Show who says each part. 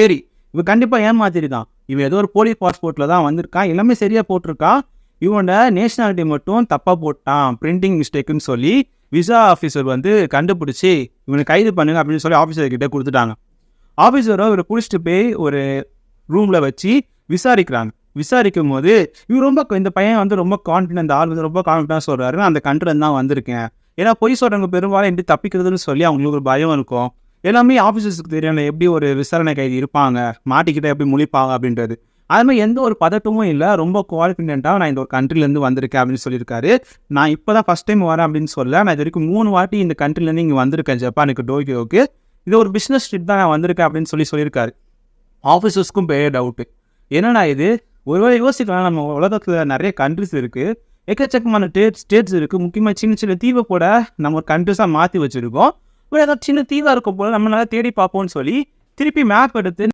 Speaker 1: சரி, இவன் கண்டிப்பா ஏமாத்திரி தான். இவன் ஏதோ ஒரு போலி பாஸ்போர்ட்ல தான் வந்திருக்கான். எல்லாமே சரியா போட்டிருக்கான். இவனோட நேஷனாலிட்டி மட்டும் தப்பா போட்டான். பிரிண்டிங் மிஸ்டேக்குன்னு சொல்லி விசா ஆஃபீஸர் வந்து கண்டுபிடிச்சு இவனை கைது பண்ணுங்க அப்படின்னு சொல்லி ஆஃபீஸர் கிட்ட கொடுத்துட்டாங்க. ஆஃபீஸரோ இவரை பிடிச்சிட்டு போய் ஒரு ரூம்ல வச்சு விசாரிக்கிறாங்க. விசாரிக்கும் போது இவர் இந்த பையன் வந்து ரொம்ப கான்ஃபிடென்ட், ஆள் வந்து ரொம்ப கான்ஃபிடென்ட்டாக சொல்றாரு. நான் அந்த கண்ட்ரில தான் வந்திருக்கேன். ஏன்னா பொய் சொல்றவங்க பெரும்பாலும் எப்படி தப்பிக்கிறதுன்னு சொல்லி அவங்களுக்கு ஒரு பயம் இருக்கும். எல்லாமே ஆஃபீஸர்ஸ்க்கு தெரியும் எப்படி ஒரு விசாரணை கைதி இருப்பாங்க, மாட்டிக்கிட்ட எப்படி முழிப்பாங்க அப்படின்றது. அது மாதிரி எந்த ஒரு பதட்டமும் இல்லை. ரொம்ப கான்ஃபிடென்ட்டாக நான் இந்த ஒரு கண்ட்ரிலேருந்து வந்திருக்கேன் அப்படின்னு சொல்லியிருக்காரு. நான் இப்போ தான் ஃபஸ்ட் டைம் வரேன் அப்படின்னு சொல்ல, நான் இது வரைக்கும் 3 வாட்டி இந்த கண்ட்ரிலேருந்து இங்கே வந்திருக்கேன் ஜப்பானுக்கு, டோக்கியோவுக்கு. இது ஒரு பிஸ்னஸ் ட்ரிப் தான் நான் வந்திருக்கேன் அப்படின்னு சொல்லியிருக்காரு. ஆஃபீஸர்ஸ்க்கும் பெரிய டவுட்டு. என்னடா இது, ஒருவேளை யோசிக்கலாம், நம்ம உலகத்தில் நிறைய கண்ட்ரிஸ் இருக்குது, எக்கச்சக்கமான ஸ்டேட்ஸ் இருக்குது, முக்கியமாக சின்ன சின்ன தீவை கூட நம்ம ஒரு கண்ட்ரிஸாக மாற்றி வச்சுருக்கோம். ஏதாவது சின்ன தீவாக இருக்க போல நம்ம நல்லா தேடி பார்ப்போம்னு சொல்லி திருப்பி மேப் எடுத்து